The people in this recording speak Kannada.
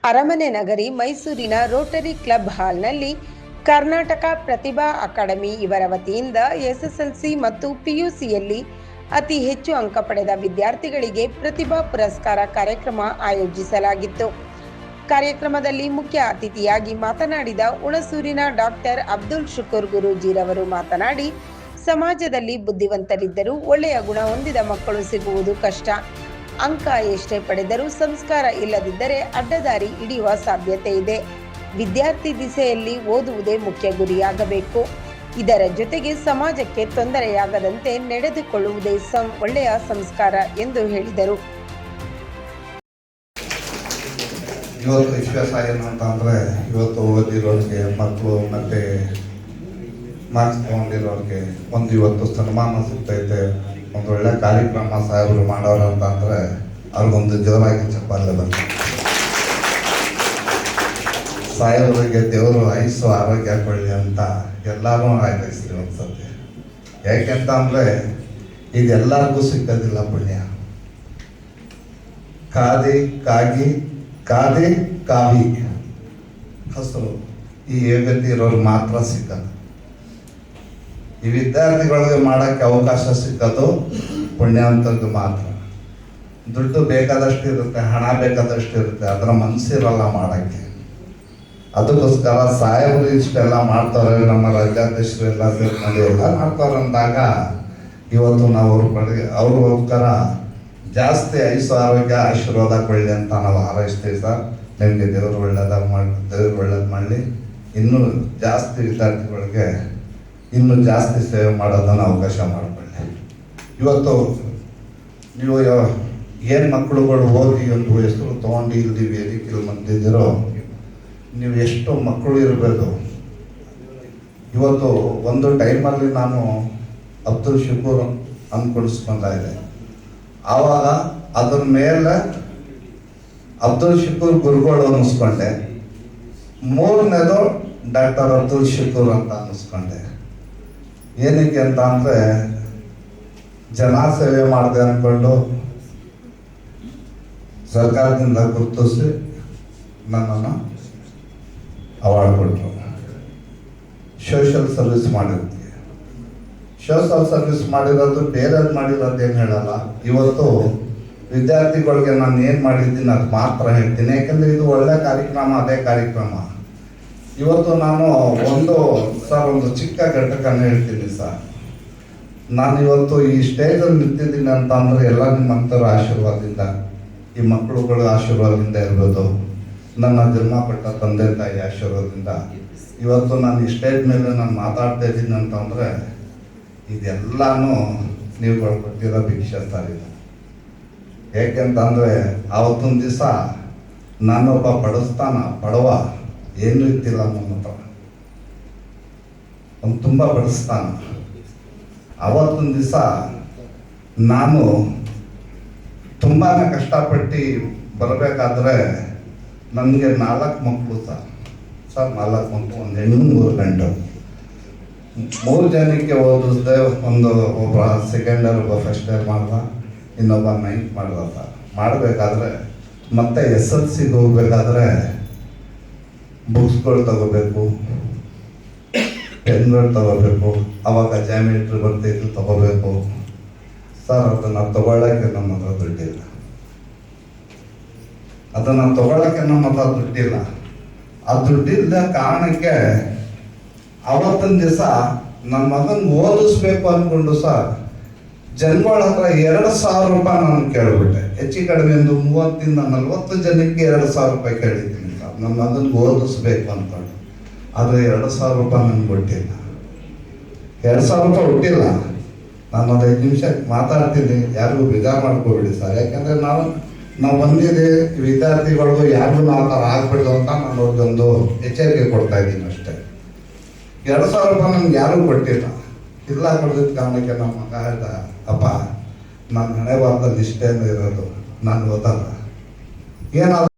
ಅರಮನೆ ನಗರಿ ಮೈಸೂರಿನ ರೋಟರಿ ಕ್ಲಬ್ ಹಾಲ್ನಲ್ಲಿ ಕರ್ನಾಟಕ ಪ್ರತಿಭಾ ಅಕಾಡೆಮಿ ಇವರ ವತಿಯಿಂದ ಎಸ್ಎಸ್ಎಲ್ಸಿ ಮತ್ತು ಪಿಯುಸಿಯಲ್ಲಿ ಅತಿ ಹೆಚ್ಚು ಅಂಕ ಪಡೆದ ವಿದ್ಯಾರ್ಥಿಗಳಿಗೆ ಪ್ರತಿಭಾ ಪುರಸ್ಕಾರ ಕಾರ್ಯಕ್ರಮ ಆಯೋಜಿಸಲಾಗಿತ್ತು. ಕಾರ್ಯಕ್ರಮದಲ್ಲಿ ಮುಖ್ಯ ಅತಿಥಿಯಾಗಿ ಮಾತನಾಡಿದ ಹುಣಸೂರಿನ ಡಾಕ್ಟರ್ ಅಬ್ದುಲ್ ಶುಕೂರ್ ಗುರೂಜಿರವರು ಮಾತನಾಡಿ, ಸಮಾಜದಲ್ಲಿ ಬುದ್ಧಿವಂತರಿದ್ದರೂ ಒಳ್ಳೆಯ ಗುಣ ಹೊಂದಿದ ಮಕ್ಕಳು ಸಿಗುವುದು ಕಷ್ಟ. ಅಂಕ ಎಷ್ಟೇ ಪಡೆದರೂ ಸಂಸ್ಕಾರ ಇಲ್ಲದಿದ್ದರೆ ಅಡ್ಡದಾರಿ ಹಿಡಿಯುವ ಸಾಧ್ಯತೆ ಇದೆ. ವಿದ್ಯಾರ್ಥಿ ದಿಸೆಯಲ್ಲಿ ಓದುವುದೇ ಮುಖ್ಯ ಗುರಿಯಾಗಬೇಕು. ಇದರ ಜೊತೆಗೆ ಸಮಾಜಕ್ಕೆ ತೊಂದರೆಯಾಗದಂತೆ ನಡೆದುಕೊಳ್ಳುವುದೇ ಒಳ್ಳೆಯ ಸಂಸ್ಕಾರ ಎಂದು ಹೇಳಿದರು. ಇವತ್ತು ವಿಶ್ವಾಸ ಏನಂತಂದರೆ, ಇವತ್ತು ಓದಿರೋರಿಗೆ ಮಕ್ಕಳು ಮತ್ತು ಮಾರ್ಕ್ಸ್ ತೊಗೊಂಡಿರೋರಿಗೆ ಒಂದು ಇವತ್ತು ಸನ್ಮಾನ ಸಿಗ್ತೈತೆ, ಒಂದು ಒಳ್ಳೆ ಕಾರ್ಯಕ್ರಮ ಸಾಹೇಬರು ಮಾಡೋರು ಅಂತಂದರೆ ಅವ್ರಿಗೊಂದು ಜೋರಾಗಿ ಚಪ್ಪಾಳೆ ಬಂತು. ಸಾಹೇಬರಿಗೆ ದೇವರು ಆಯುಸ್ಸು ಆರೋಗ್ಯ ಕೊಡಲಿ ಅಂತ ಎಲ್ಲರೂ ಆಯ್ತು ಒಂದ್ಸತಿ. ಯಾಕೆಂತಂದರೆ ಇದೆಲ್ಲರಿಗೂ ಸಿಕ್ಕೋದಿಲ್ಲ ಪುಣ್ಯ. ಕಾದಿ ಕಾವಿ ಹಸರು ಈ ಯೋಗ್ಯತೆ ಇರೋರು ಮಾತ್ರ ಸಿಕ್ಕದು. ಈ ವಿದ್ಯಾರ್ಥಿಗಳಿಗೆ ಮಾಡೋಕ್ಕೆ ಅವಕಾಶ ಸಿಕ್ಕೋದು ಪುಣ್ಯವಂತರಿಗೆ ಮಾತ್ರ. ದುಡ್ಡು ಬೇಕಾದಷ್ಟು ಇರುತ್ತೆ, ಹಣ ಬೇಕಾದಷ್ಟು ಇರುತ್ತೆ, ಅದರ ಮನಸ್ಸಿರಲ್ಲ ಮಾಡೋಕ್ಕೆ. ಅದಕ್ಕೋಸ್ಕರ ಸಾಹೇಬರು ಇಷ್ಟೆಲ್ಲ ಮಾಡ್ತಾರೆ, ನಮ್ಮ ರಾಜ್ಯಾಧ್ಯಕ್ಷರು ಎಲ್ಲ ಸೇರ್ಕೊಂಡು ಎಲ್ಲ ಮಾಡ್ತಾರೆ ಅಂದಾಗ ಇವತ್ತು ನಾವು ಅವ್ರಿಗೋಸ್ಕರ ಜಾಸ್ತಿ ಆಯುಸ್ಸು ಆರೋಗ್ಯ ಆಶೀರ್ವಾದ ಕೊಡಲಿ ಅಂತ ನಾವು ಹಾರೈಸ್ತೀವಿ ಸರ್. ನಿಮಗೆ ದೇವರು ಒಳ್ಳೇದು ಮಾಡಲಿ. ಇನ್ನೂ ಜಾಸ್ತಿ ವಿದ್ಯಾರ್ಥಿಗಳಿಗೆ ಇನ್ನೂ ಜಾಸ್ತಿ ಸೇವೆ ಮಾಡೋದನ್ನು ಅವಕಾಶ ಮಾಡಿಕೊಳ್ಳಿ. ಇವತ್ತು ನೀವು ಏನು ಮಕ್ಕಳುಗಳು ಓದಿ ಒಂದು ಹೆಸರು ತೊಗೊಂಡು ಇಲ್ಲಿ ವೇದಿಕೆಯಲ್ಲಿ ಬಂದಿದ್ದೀರೋ, ನೀವು ಎಷ್ಟು ಮಕ್ಕಳು ಇರಬೇಕು. ಇವತ್ತು ಒಂದು ಟೈಮಲ್ಲಿ ನಾನು ಅಬ್ದುಲ್ ಶುಕೂರ್ ಅಂದ್ಕೊಳಿಸ್ಕೊಂಡ ಇದೆ. ಆವಾಗ ಅದ್ರ ಮೇಲೆ ಅಬ್ದುಲ್ ಶುಕೂರ್ ಗುರುಗಳು ಅನ್ನಿಸ್ಕೊಂಡೆ. ಮೂರನೇದು ಡಾಕ್ಟರ್ ಅಬ್ದುಲ್ ಶುಕೂರ್ ಅಂತ ಅನ್ನಿಸ್ಕೊಂಡೆ. ಏನಕ್ಕೆ ಅಂತ ಅಂದರೆ, ಜನ ಸೇವೆ ಮಾಡಿದೆ ಅಂದ್ಕೊಂಡು ಸರ್ಕಾರದಿಂದ ಗುರುತಿಸಿ ನನ್ನನ್ನು ಅವಾರ್ಡ್ ಕೊಟ್ಟರು. ಸೋಷಿಯಲ್ ಸರ್ವಿಸ್ ಮಾಡಿರ್ತೀವಿ. ಸೋಷಿಯಲ್ ಸರ್ವಿಸ್ ಮಾಡಿರೋದು ಬೇರೆದು ಮಾಡಿರೋದು ಏನು ಹೇಳಲ್ಲ. ಇವತ್ತು ವಿದ್ಯಾರ್ಥಿಗಳಿಗೆ ನಾನು ಏನು ಮಾಡಿದ್ದೀನಿ ಅದು ಮಾತ್ರ ಹೇಳ್ತೀನಿ. ಯಾಕೆಂದರೆ ಇದು ಒಳ್ಳೆ ಕಾರ್ಯಕ್ರಮ, ಅದೇ ಕಾರ್ಯಕ್ರಮ. ಇವತ್ತು ನಾನು ಒಂದು ಚಿಕ್ಕ ಘಟಕನ ಹೇಳ್ತೀನಿ ಸರ್. ನಾನು ಇವತ್ತು ಈ ಸ್ಟೇಜಲ್ಲಿ ನಿಂತಿದ್ದೀನಿ ಅಂತ ಅಂದರೆ ಎಲ್ಲ ನಿಮ್ಮಂಥರ ಆಶೀರ್ವಾದದಿಂದ, ಈ ಮಕ್ಕಳುಗಳ ಆಶೀರ್ವಾದದಿಂದ ಇರ್ಬೋದು, ನನ್ನ ಜನ್ಮ ಕೊಟ್ಟ ತಂದೆ ತಾಯಿ ಆಶೀರ್ವಾದದಿಂದ ಇವತ್ತು ನಾನು ಈ ಸ್ಟೇಜ್ ಮೇಲೆ ನಾನು ಮಾತಾಡ್ತಾ ಇದ್ದೀನಿ ಅಂತಂದರೆ ಇದೆಲ್ಲನೂ ನೀವುಗಳು ಕೊಟ್ಟಿರೋ ಭಿಕ್ಷೆ ಸರ್ ಇದು. ಏಕೆಂತಂದರೆ ಆವತ್ತೊಂದು ದಿವಸ ನಾನೊಬ್ಬ ಬಡವ, ಏನೂ ಇತ್ತಿಲ್ಲ ನನ್ನ ಹತ್ರ, ಒಂದು ತುಂಬ ಬಡಿಸ್ತಾನ. ಆವತ್ತೊಂದು ದಿವಸ ನಾನು ತುಂಬಾ ಕಷ್ಟಪಟ್ಟು ಬರಬೇಕಾದ್ರೆ ನನಗೆ 4 ಮಕ್ಕಳು ಸರ್. 4 ಮಕ್ಕಳು, ಒಂದು ಹೆಣ್ಣು 3 ಗಂಟು. 3 ಜನಕ್ಕೆ ಓದಿಸ್ದೆ. ಒಬ್ಬ ಸೆಕೆಂಡ್ ಇಯರ್, ಒಬ್ಬ ಫಸ್ಟ್ ಇಯರ್ ಮಾಡ್ದ, ಇನ್ನೊಬ್ಬ 9th ಮಾಡ್ದ ಸರ್. ಮಾಡಬೇಕಾದ್ರೆ ಮತ್ತೆ SSLCಗೆ ಹೋಗ್ಬೇಕಾದ್ರೆ ಬುಕ್ಸ್ಗಳು ತಗೋಬೇಕು, ಪೆನ್ಗಳು ತಗೋಬೇಕು. ಅವಾಗ ಜಾಮಿಟ್ರಿ ಬರ್ತಿದ್ದು ತಗೋಬೇಕು ಸರ್. ಅದನ್ನು ತಗೊಳ್ಳೋಕ್ಕೆ ನಮ್ಮ ಹತ್ರ ದುಡ್ಡಿಲ್ಲ. ಆ ದುಡ್ಡಿಲ್ಲದ ಕಾರಣಕ್ಕೆ ಅವತ್ತಿನ ದಿವಸ ನನ್ನ ಮಗನ ಓದಿಸ್ಬೇಕು ಅಂದ್ಕೊಂಡು ಸರ್ ಜನಗಳ ಹತ್ರ 2,000 ರೂಪಾಯಿ ನಾನು ಕೇಳಿಬಿಟ್ಟೆ. ಹೆಚ್ಚು ಕಡಿಮೆ ಒಂದು 30ರಿಂದ 40 ಜನಕ್ಕೆ 2,000 ರೂಪಾಯಿ ಕೇಳಿದ್ದೀನಿ ಸರ್, ನನ್ನ ಮಗನಿಗೆ ಓದಿಸ್ಬೇಕು ಅಂದ್ಕೊಂಡು. ಆದರೆ 2,000 ರೂಪಾಯಿ ನನಗೆ ಕೊಟ್ಟಿಲ್ಲ. 2,000 ರೂಪಾಯಿ ಕೊಟ್ಟಿಲ್ಲ. ನಾನು ಒಂದು 5 ನಿಮಿಷ ಮಾತಾಡ್ತೀನಿ, ಯಾರಿಗೂ ಬೇಜಾರು ಮಾಡ್ಕೋಬೇಡಿ ಸರ್. ಯಾಕೆಂದರೆ ನಾವು ಬಂದಿದೆ ವಿದ್ಯಾರ್ಥಿಗಳಿಗೂ ಯಾರಿಗೂ ನಾವು ಆ ಥರ ಆಗ್ಬಿಡ್ದು ಅಂತ ನಾನು ಅವ್ರಿಗೊಂದು ಎಚ್ಚರಿಕೆ ಕೊಡ್ತಾ ಇದ್ದೀನಿ ಅಷ್ಟೇ. 2,000 ರೂಪಾಯಿ ನನಗೆ ಯಾರೂ ಕೊಟ್ಟಿಲ್ಲ. ಇಲ್ಲ ಕೊಡ್ದಿದ್ದ ಕಾರಣಕ್ಕೆ ನಮ್ಮ ಮಗ ಹೇಳ್ದ, ಅಪ್ಪ ನನ್ನ ಹಣೆ ಬಾರದಲ್ಲಿ ಇಷ್ಟೇನು ಇರೋದು, ನಾನು ಓದಲ್ಲ, ಏನಾದರೂ